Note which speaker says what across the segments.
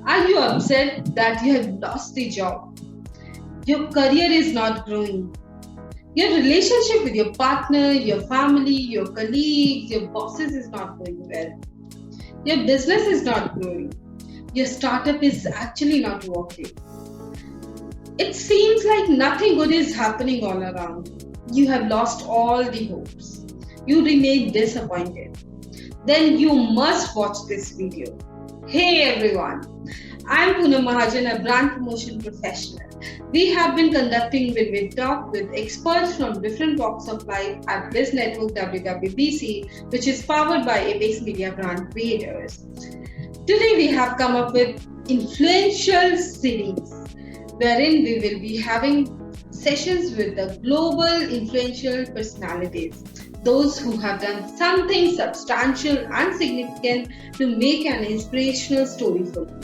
Speaker 1: Are you upset that you have lost the job? Your career is not growing. Your relationship with your partner, your family, your colleagues, your bosses is not going well. Your business is not growing. Your startup is actually not working. It seems like nothing good is happening all around. You have lost all the hopes. You remain disappointed. Then you must watch this video. Hey everyone, I'm Poonam Mahajan, a brand promotion professional. We have been conducting Win-Win Talk with experts from different walks of life at this network WWBC, which is powered by Apexx Media Brand Creators. Today we have come up with influential series wherein we will be having sessions with the global influential personalities, those who have done something substantial and significant to make an inspirational story for you.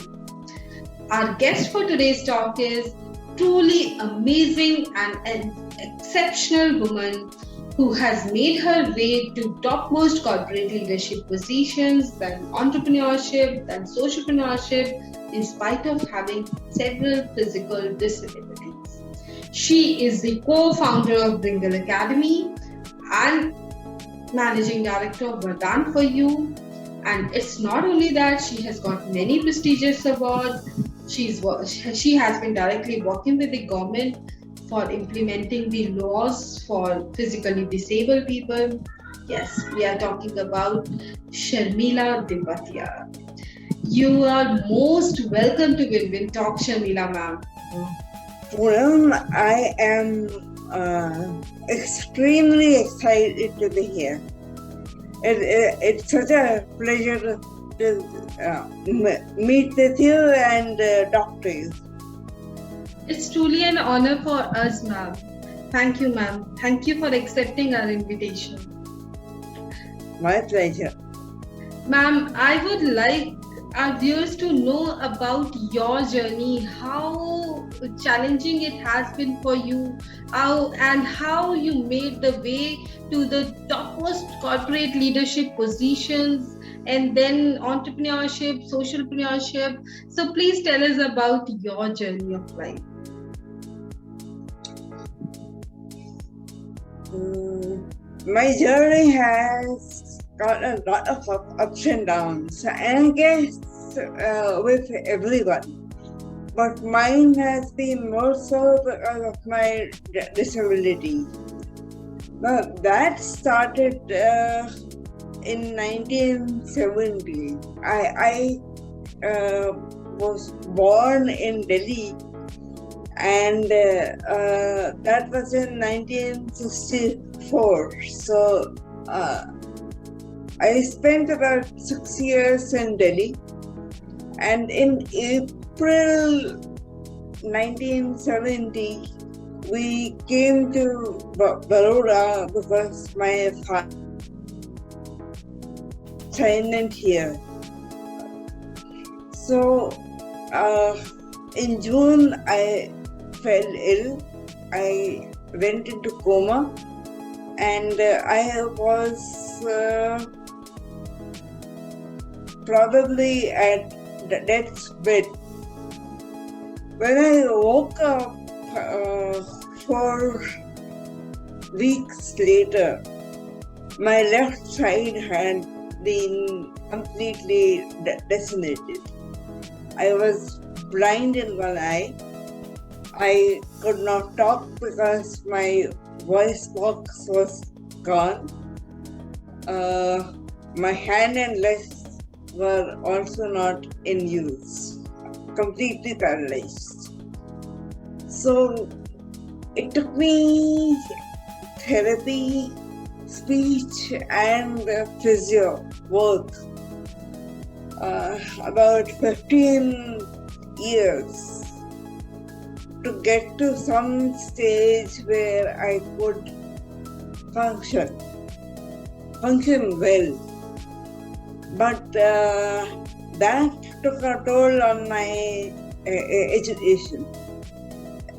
Speaker 1: Our guest for today's talk is truly amazing and an exceptional woman who has made her way to topmost corporate leadership positions, then entrepreneurship, then socialpreneurship, in spite of having several physical disabilities. She is the co-founder of Bringle Academy and managing director of Vardhan for You. And it's not only that, she has got many prestigious awards. She has been directly working with the government for implementing the laws for physically disabled people. Yes, we are talking about Sharmila Divatia. You are most welcome to Win-Win Talk, Sharmila ma'am.
Speaker 2: Poonam, I am extremely excited to be here. It's such a pleasure to meet with you and talk to you.
Speaker 1: It's truly an honor for us, ma'am. Thank you, ma'am. Thank you for accepting our invitation.
Speaker 2: My pleasure.
Speaker 1: Ma'am, I would like our viewers to know about your journey, how challenging it has been for you, how you made the way to the topmost corporate leadership positions, and then entrepreneurship, socialpreneurship. So please tell us about your journey of life.
Speaker 2: My journey has got a lot of ups and downs, and I guess with everyone. But mine has been more so because of my disability. Now, that started in 1970. I was born in Delhi, and that was in 1964. So I spent about 6 years in Delhi, and in April 1970 we came to Baroda because my father assignment here. So in June I fell ill. I went into coma, and I was probably at the death's bed. When I woke up 4 weeks later, my left side had been completely decimated. I was blind in one eye. I could not talk because my voice box was gone. My hand and legs were also not in use, completely paralyzed. So it took me therapy, speech, and physio both about 15 years to get to some stage where I could function well. But that took a toll on my education.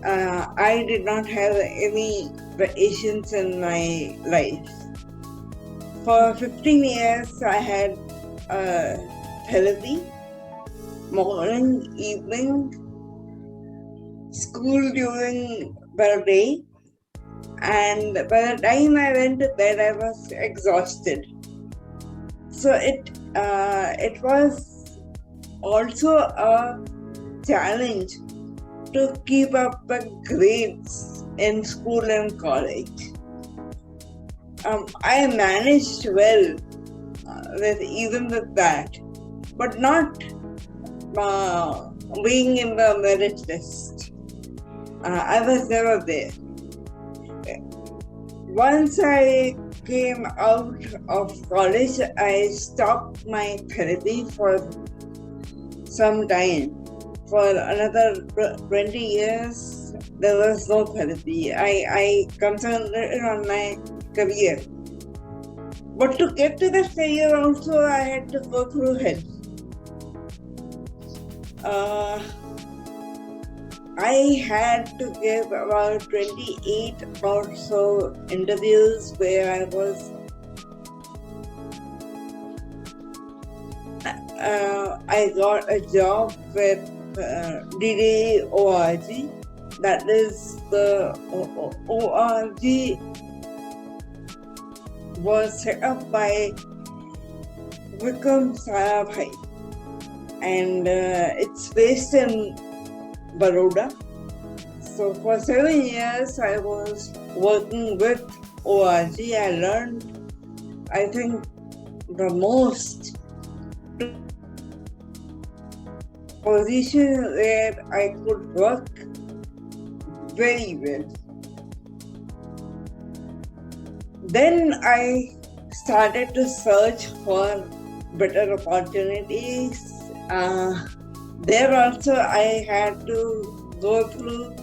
Speaker 2: I did not have any vacations in my life. For 15 years, I had therapy, morning, evening, school during the day, and by the time I went to bed, I was exhausted. So it was also a challenge to keep up the grades in school and college. I managed well with that, but not being in the merit list. I was never there. Once I came out of college, I stopped my therapy for some time. For another 20 years, there was no therapy. I concentrated on my career. But to get to that career also, I had to go through hell. I had to give about 28 or so interviews where I was I got a job with WWBC. That is the org was set up by Vikram Sarabhai, and it's based in Baroda. So for 7 years I was working with ORG. I learned, I think, the most position where I could work very well. Then I started to search for better opportunities. There also I had to go through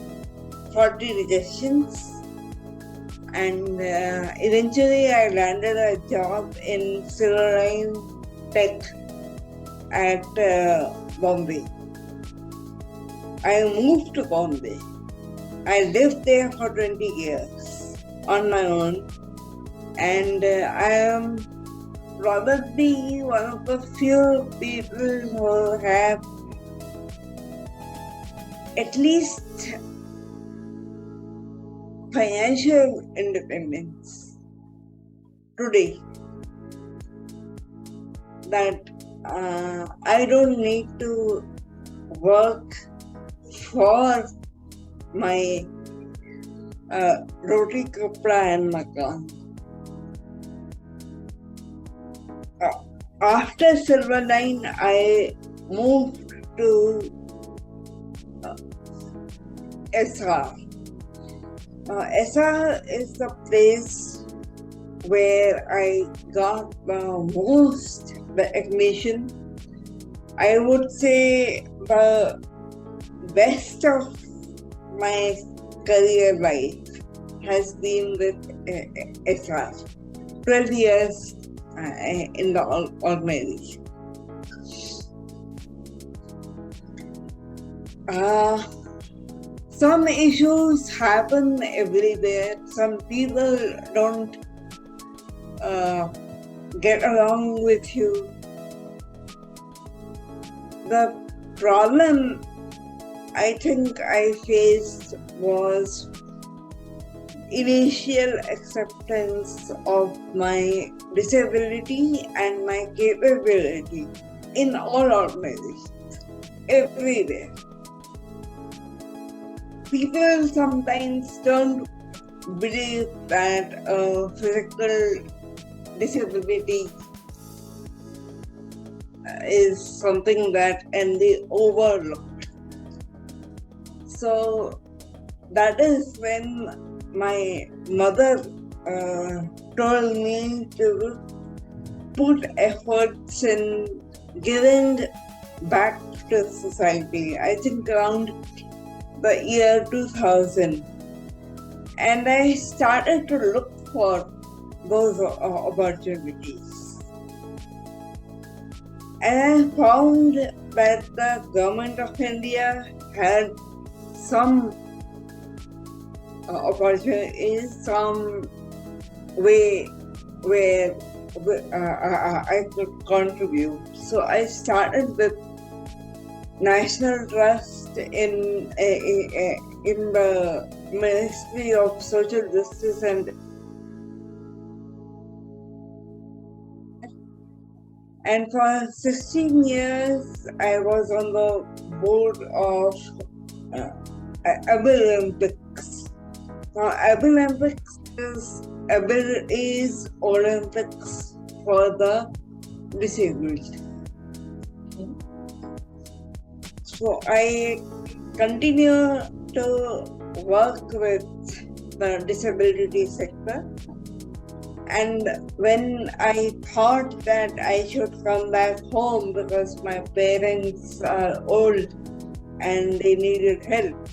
Speaker 2: 40 rejections, and eventually I landed a job in Silverline Tech at Bombay. I moved to Bombay. I lived there for 20 years on my own, and I am probably one of the few people who have at least financial independence today, that I don't need to work for my roti kapda and makan. After Silverline, I moved to SR. SR is the place where I got most recognition. I would say the best of my career life has been with SR. 12 years in the organization. Some issues happen everywhere. Some people don't get along with you. The problem I think I faced was initial acceptance of my disability and my capability in all organizations, everywhere. People sometimes don't believe that physical disability is something that can be overlooked. So that is when my mother told me to put efforts in giving back to society. I think around the year 2000, and I started to look for those opportunities, and I found that the government of India had some opportunities, some way where I could contribute. So I started with national trust in the Ministry of Social Justice and for 16 years I was on the board of Apexx. Now Apexx is Olympics for the disabled. So I continue to work with the disability sector, and when I thought that I should come back home because my parents are old and they needed help,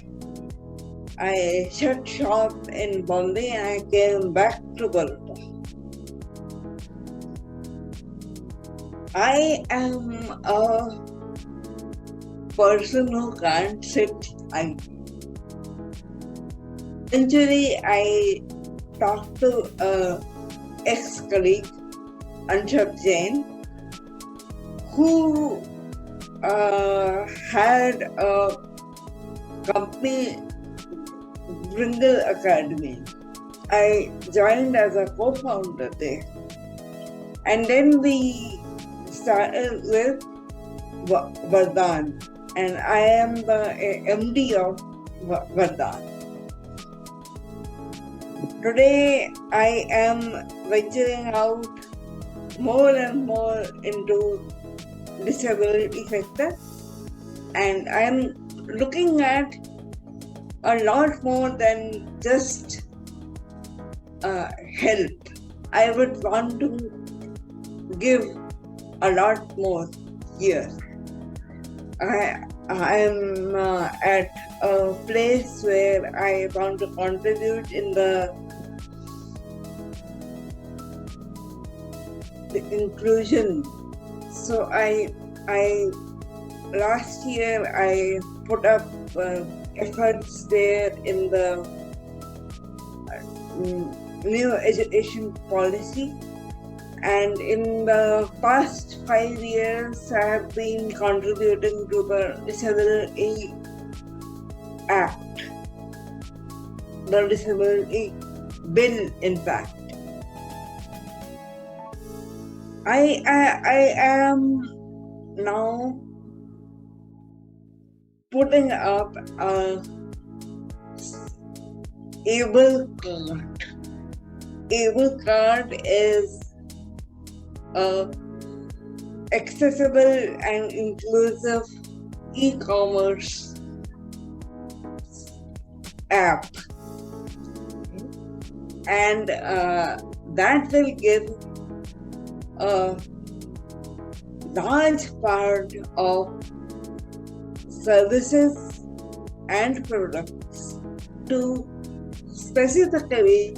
Speaker 2: I shut shop in Bombay and I came back to Baroda. I am a person who can't sit idle. Eventually, I talked to an ex-colleague, Anshab Jain, who had a company, Brindle Academy. I joined as a co-founder there. And then we started with Vardhan, and I am the MD of Vardhan. Today I am venturing out more and more into disability sector, and I am looking at a lot more than just help. I would want to give a lot more here. I am at a place where I want to contribute in the inclusion. So I last year I put up efforts there in the new education policy, and in the past 5 years I have been contributing to the Disability Act, the Disability Bill in fact. I am now putting up a able card. Able card is a accessible and inclusive e-commerce app, and that will give a large part of services and products to specifically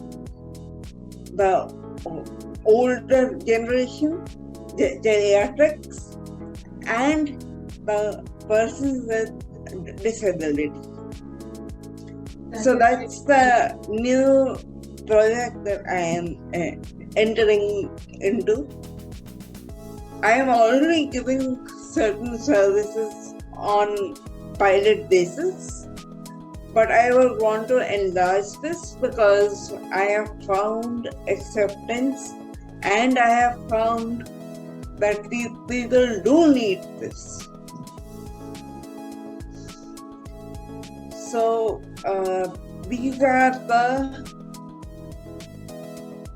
Speaker 2: the older generation, geriatrics, and the persons with disability. So that's the new project that I am entering into. I am already giving certain services on pilot basis, but I will want to enlarge this because I have found acceptance and I have found that people do need this. So these are the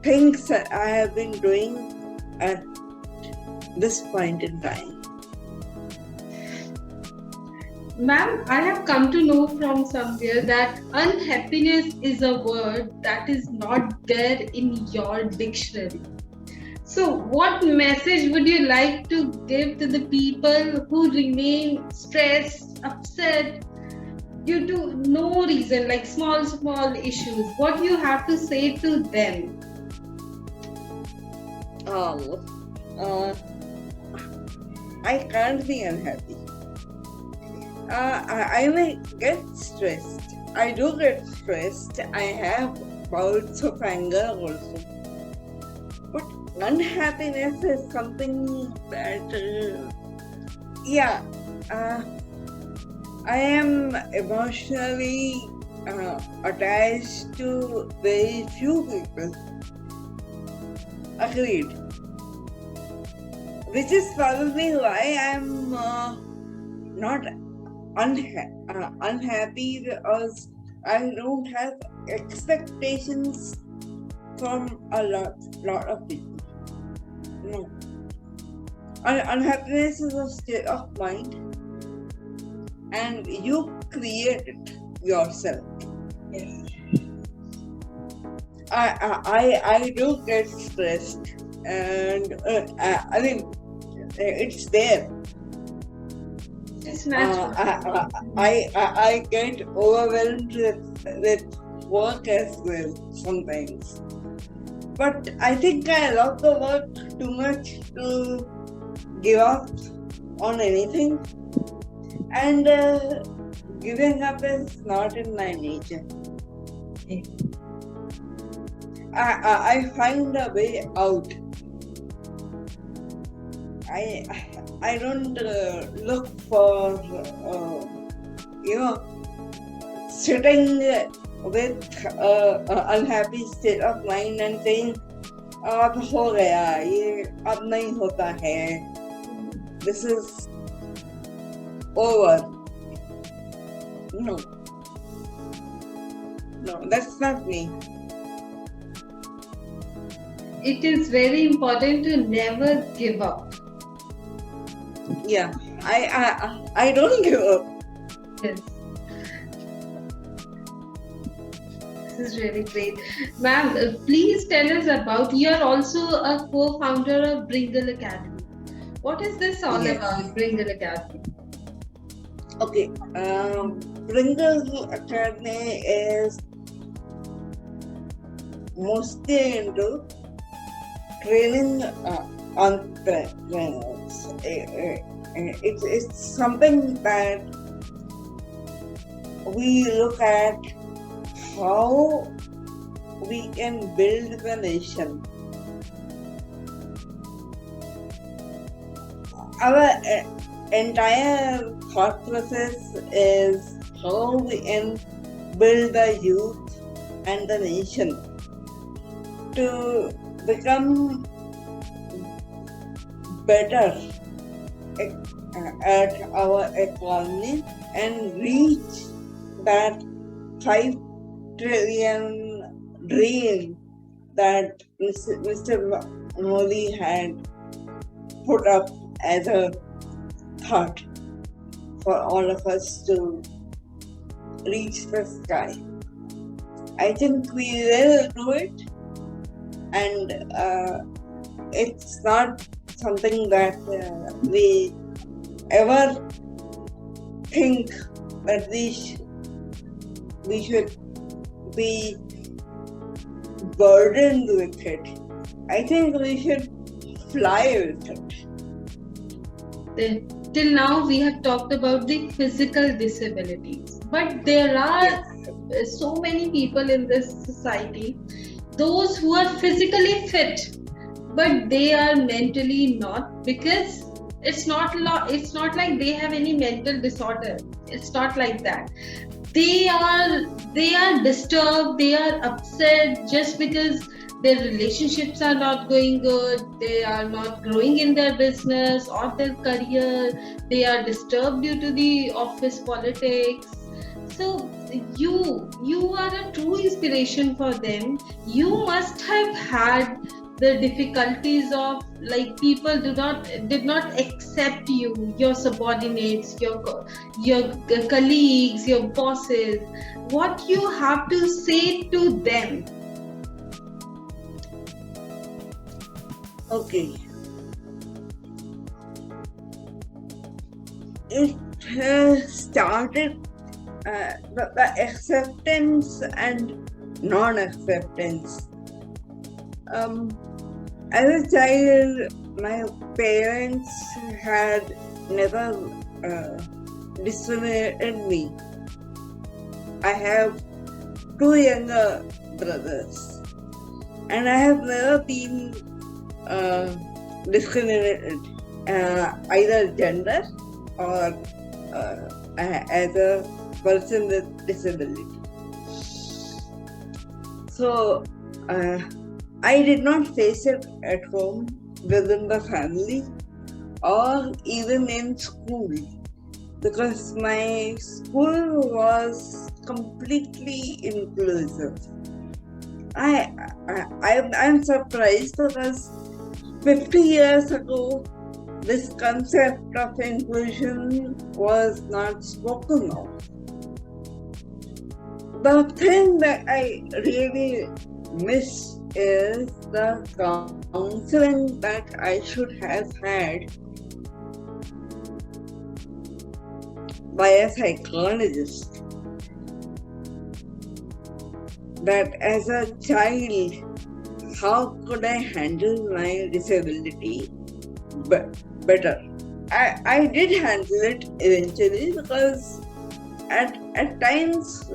Speaker 2: things that I have been doing at this point in time.
Speaker 1: Ma'am, I have come to know from somewhere that unhappiness is a word that is not there in your dictionary. So, what message would you like to give to the people who remain stressed, upset due to no reason, like small issues? What you have to say to them?
Speaker 2: I can't be unhappy. I may get stressed. I do get stressed. I have bouts of anger also. But unhappiness is something that, I am emotionally attached to very few people. Agreed. Which is probably why I'm not unhappy, because I don't have expectations from a lot of people. No. Unhappiness is a state of mind, and you create it yourself.
Speaker 1: Yes.
Speaker 2: I do get stressed, and I mean, it's there.
Speaker 1: It's natural.
Speaker 2: I get overwhelmed with work as well sometimes. But I think I love the work too much to give up on anything. And giving up is not in my nature.
Speaker 1: Okay.
Speaker 2: I find a way out. I don't look for sitting with an unhappy state of mind and saying अब हो गया ये अब नहीं होता है, this is over. No, that's not me.
Speaker 1: It is very important to never give up.
Speaker 2: Yeah, I don't give up.
Speaker 1: Yes. This is really great. Ma'am, please tell us about, you are also a co-founder of Bringle Academy. What is this all
Speaker 2: Yes.
Speaker 1: about, Bringle Academy?
Speaker 2: Okay, Bringle Academy is mostly into training entrepreneurs. It's something that we look at how we can build the nation. Our entire thought process is how we can build the youth and the nation to become better at our economy and reach that 5 trillion dream that Mr. Modi had put up as a thought for all of us to reach the sky. I think we will do it, and it's not something that we ever think that we should be burdened with it. I think we should fly with it.
Speaker 1: Till now, we have talked about the physical disabilities, but there are so many people in this society, those who are physically fit, but they are mentally not, because it's not like they have any mental disorder. It's not like that. They are disturbed, they are upset just because their relationships are not going good, they are not growing in their business or their career, they are disturbed due to the office politics. So you are a true inspiration for them. You must have had the difficulties of, like, people did not accept you, your subordinates, your colleagues, your bosses. What you have to say to them?
Speaker 2: Okay. It started the acceptance and non-acceptance. As a child, my parents had never discriminated me. I have 2 younger brothers, and I have never been discriminated, either gender or as a person with disability. So I did not face it at home, within the family, or even in school, because my school was completely inclusive. I'm surprised because 50 years ago, this concept of inclusion was not spoken of. The thing that I really miss is the counseling that I should have had by a psychologist. That as a child, how could I handle my disability better? I did handle it eventually, because at times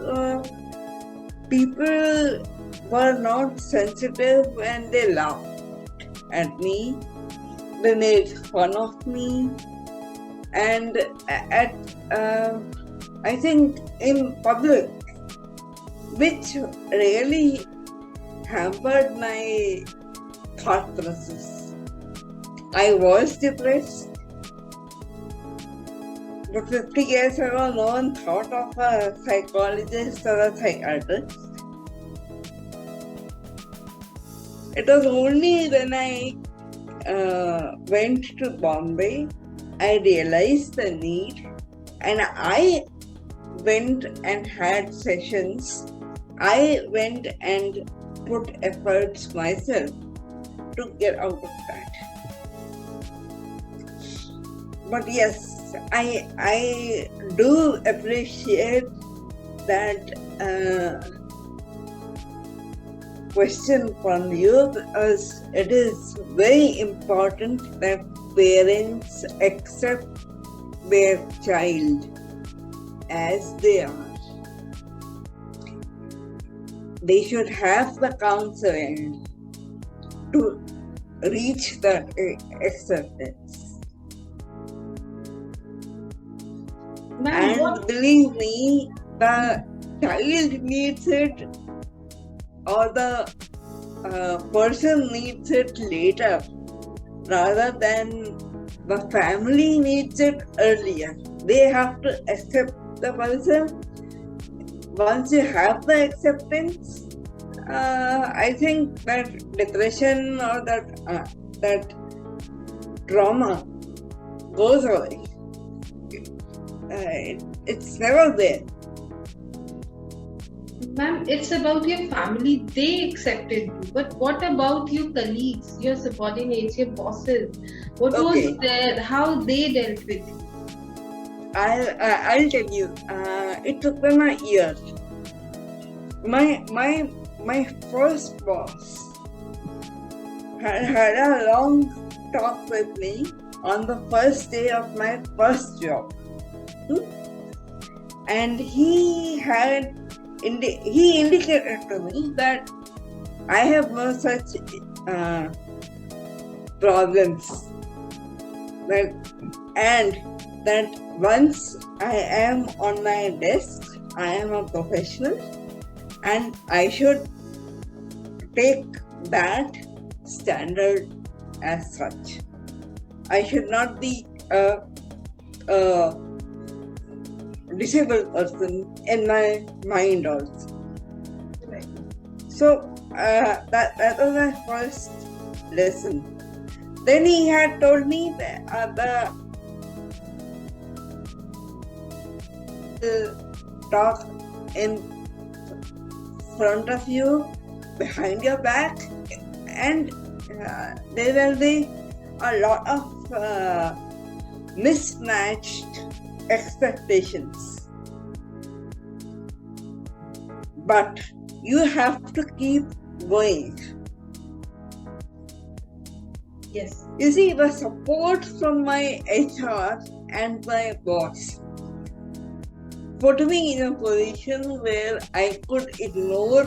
Speaker 2: people were not sensitive and they laughed at me, they made fun of me, and at I think in public, which really hampered my thought process. I was depressed, but 50 years ago, no one thought of a psychologist or a psychiatrist. It was only when I went to Bombay, I realized the need, and I went and had sessions. I went and put efforts myself to get out of that. But yes, I do appreciate that question from you, because it is very important that parents accept their child as they are. They should have the counseling to reach that acceptance. And believe me, the child needs it, or the person needs it later, rather than the family needs it earlier. They have to accept the person. Once you have the acceptance, I think that depression or that trauma goes away. It's never there.
Speaker 1: Ma'am, it's about your family. They accepted you. But what about your colleagues, your subordinates, your bosses? What was there? How they dealt with you?
Speaker 2: I'll tell you. It took them a year. My first boss had a long talk with me on the first day of my first job, and he indicated to me that I have no such problems, and that once I am on my desk, I am a professional, and I should take that standard as such. I should not be a disabled person in my mind also. Right. So that was my first lesson. Then he had told me that talk in front of you, behind your back, and there will be a lot of mismatched expectations. But you have to keep going.
Speaker 1: Yes.
Speaker 2: You see, the support from my HR and my boss put me in a position where I could ignore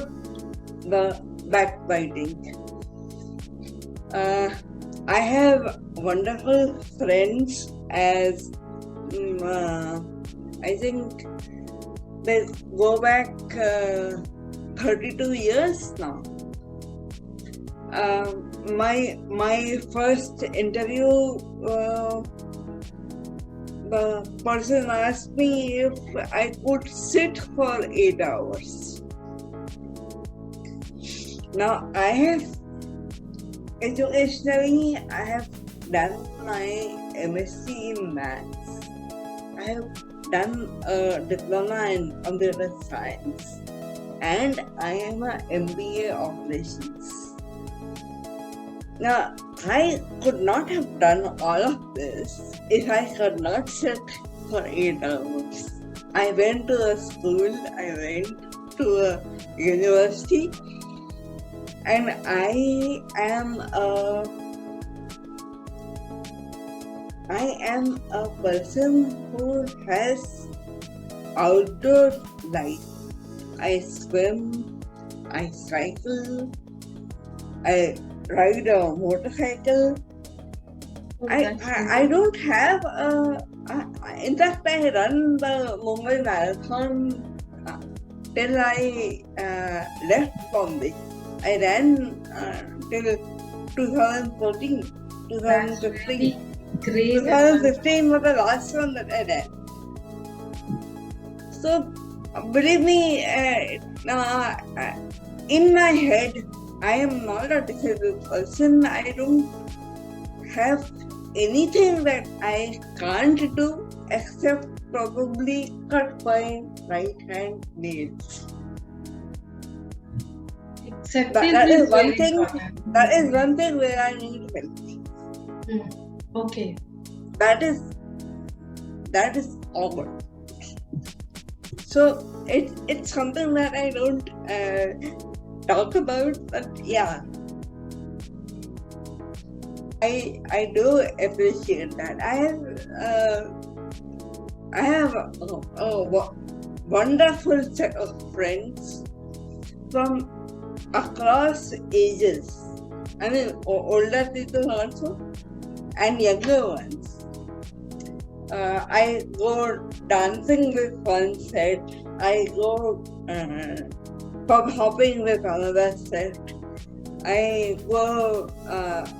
Speaker 2: the backbiting. I have wonderful friends as I think they go back 32 years now. My first interview, the person asked me if I could sit for 8 hours. Now I have educationally, I have done my MSc in Maths. I have done a diploma in computer science, and I am a MBA operations. Now, I could not have done all of this if I could not sit for 8 hours. I went to a school, I went to a university, and I am a person who has outdoor life. I swim, I cycle, I ride a motorcycle. I don't have in fact, I ran the Mumbai Marathon till I left Bombay. I ran till 2014, 2015.
Speaker 1: Great.
Speaker 2: 2015 was the last one that I ran. So, believe me, in my head, I am not a disabled person. I don't have anything that I can't do except probably cut my right hand nails. That is one thing. That is one thing where I need help.
Speaker 1: Okay.
Speaker 2: That is all. So it's something that I don't talk about, but yeah, I do appreciate that. I have a wonderful set of friends from across ages. I mean, older people also and younger ones. I go dancing with one set. I go pub hopping with another set. I go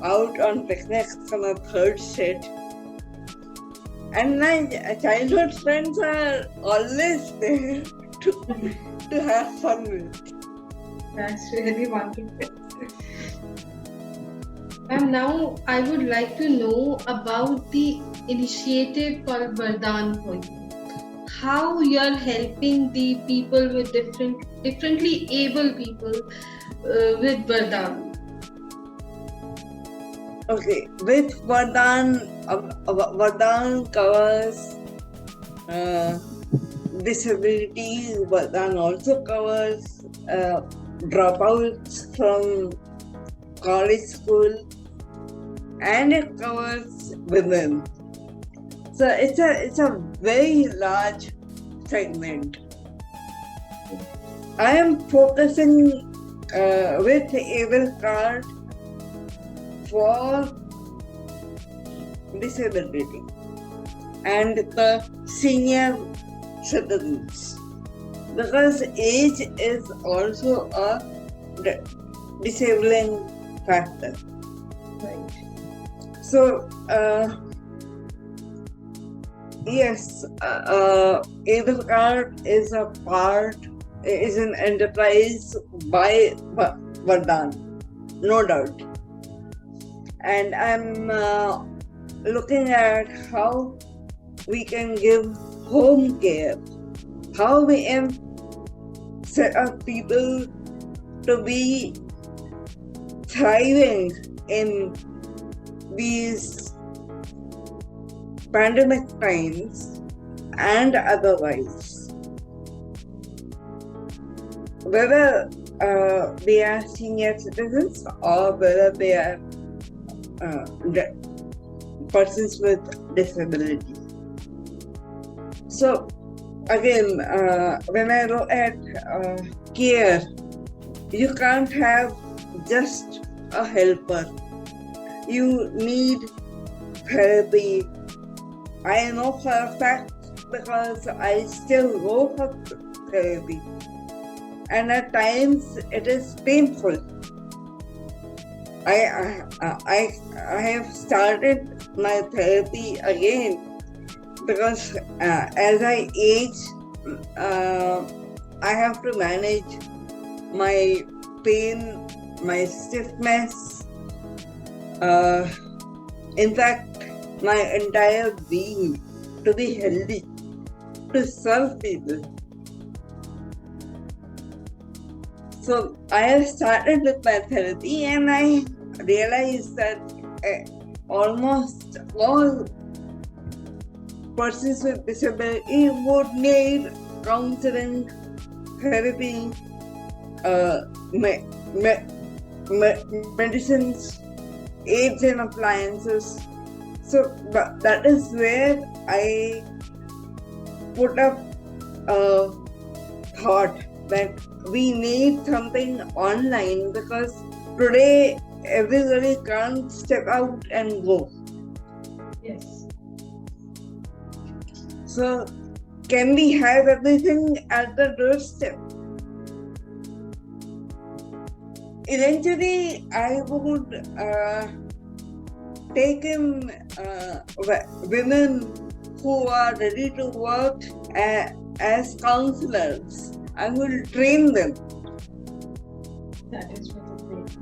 Speaker 2: out on picnics from a third set. And my childhood friends are always there to have fun with.
Speaker 1: That's really wonderful. And now I would like to know about the initiative called Vardhan for you. How you are helping the people with differently able people with Vardhan.
Speaker 2: Okay, with Vardhan, Vardhan covers disability. Vardhan also covers dropouts from college school, and it covers women. So it's a very large segment. I am focusing with Able Card for disability and the senior citizens, because age is also a disabling factor.
Speaker 1: Right.
Speaker 2: So yes, Able Card is an enterprise by Vardhan, no doubt. And I'm looking at how we can give home care, how we can set up people to be thriving in these pandemic times and otherwise. Whether they are senior citizens or whether they are persons with disability. So again, when I look at care, you can't have just a helper. You need therapy, I know for a fact because I still go for therapy, and at times it is painful. I have started my therapy again because as I age, I have to manage my pain, my stiffness, uh, in fact, my entire being to be healthy, to serve people. So I have started with my therapy and I realized that almost all persons with disability would need counseling, therapy, medicines, aids and appliances. So that is where I put up a thought that we need something online because today everybody can't step out and go.
Speaker 1: Yes.
Speaker 2: So can we have everything at the doorstep? Eventually, I would take in women who are ready to work as counselors. I will train them.
Speaker 1: That is really great.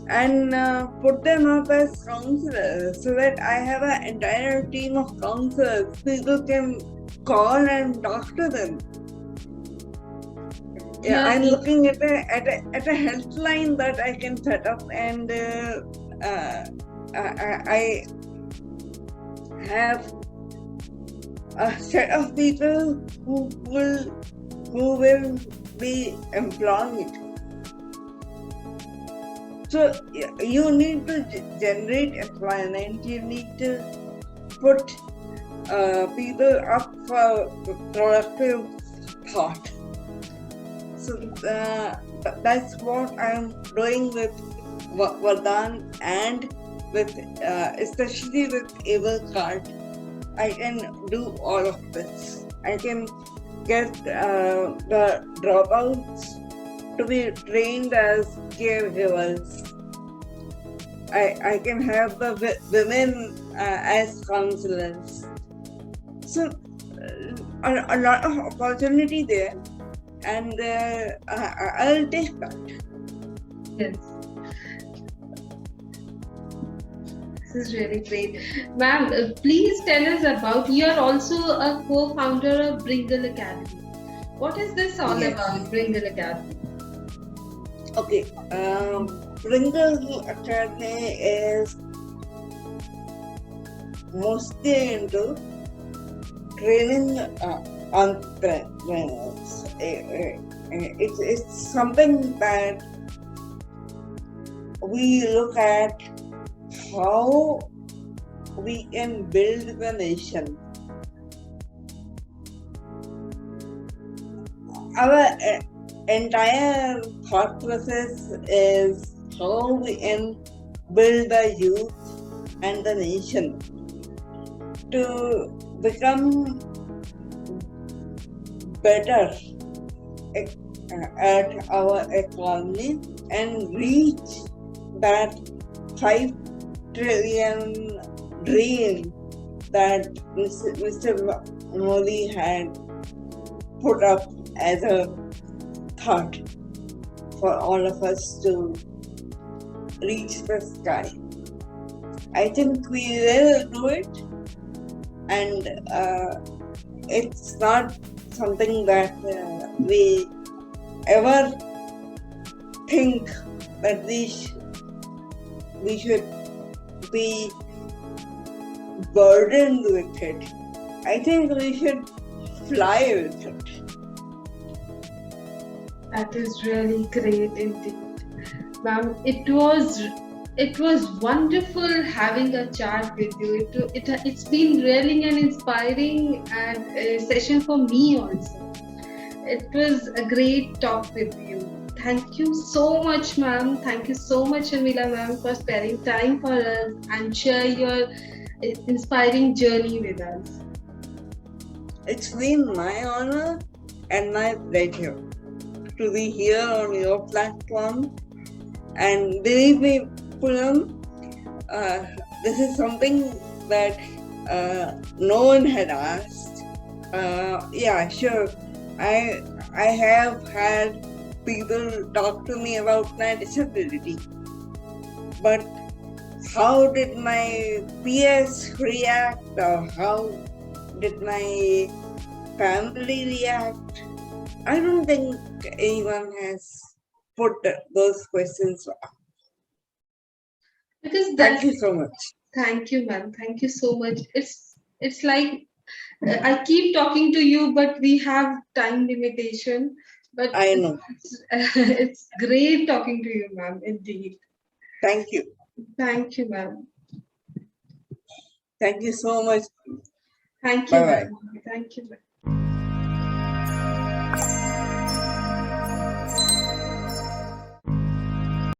Speaker 2: And put them up as counselors so that I have an entire team of counselors. People can call and talk to them. Yeah, I'm looking at a helpline that I can set up, and I have a set of people who will be employed. So you need to generate employment. You need to put people up for productive thought. So that's what I'm doing with Vardhan and with especially with Able Card. I can do all of this. I can get the dropouts to be trained as caregivers. I can have the women as counselors. So a lot of opportunity there, and I'll take that.
Speaker 1: Yes. This is really great. Ma'am, please tell us about, you are also a co-founder of Bringle Academy. What is this all about, Bringle Academy?
Speaker 2: Okay, Bringle Academy is mostly into training entrepreneurs. It's something that we look at how we can build the nation. Our entire thought process is how we can build the youth and the nation to become better at our economy and reach that 5 trillion dream that Mr. Modi had put up as a thought for all of us to reach the sky. I think we will do it, and it's not something that we ever think that we should be burdened with it. I think we should fly with it.
Speaker 1: That is really great indeed. Ma'am, it was wonderful having a chat with you. It's been really an inspiring and a session for me also. It was a great talk with you. Thank you so much, ma'am. Thank you so much, Sharmila ma'am, for sparing time for us and share your inspiring journey with us.
Speaker 2: It's been my honor and my pleasure to be here on your platform. And believe me, Poonam, this is something that no one had asked. Yeah, sure. I have had people talk to me about my disability, but how did my peers react, or how did my family react? I don't think anyone has put those questions.
Speaker 1: Because
Speaker 2: Thank
Speaker 1: that's
Speaker 2: you so much.
Speaker 1: Thank you, ma'am. Thank you so much. It's like I keep talking to you, but we have time limitation. But
Speaker 2: I know.
Speaker 1: it's great talking to you, ma'am. Indeed.
Speaker 2: Thank you.
Speaker 1: Thank you, ma'am.
Speaker 2: Thank you so much.
Speaker 1: Thank you,
Speaker 2: Bye bye.
Speaker 1: ma'am. Thank you, ma'am.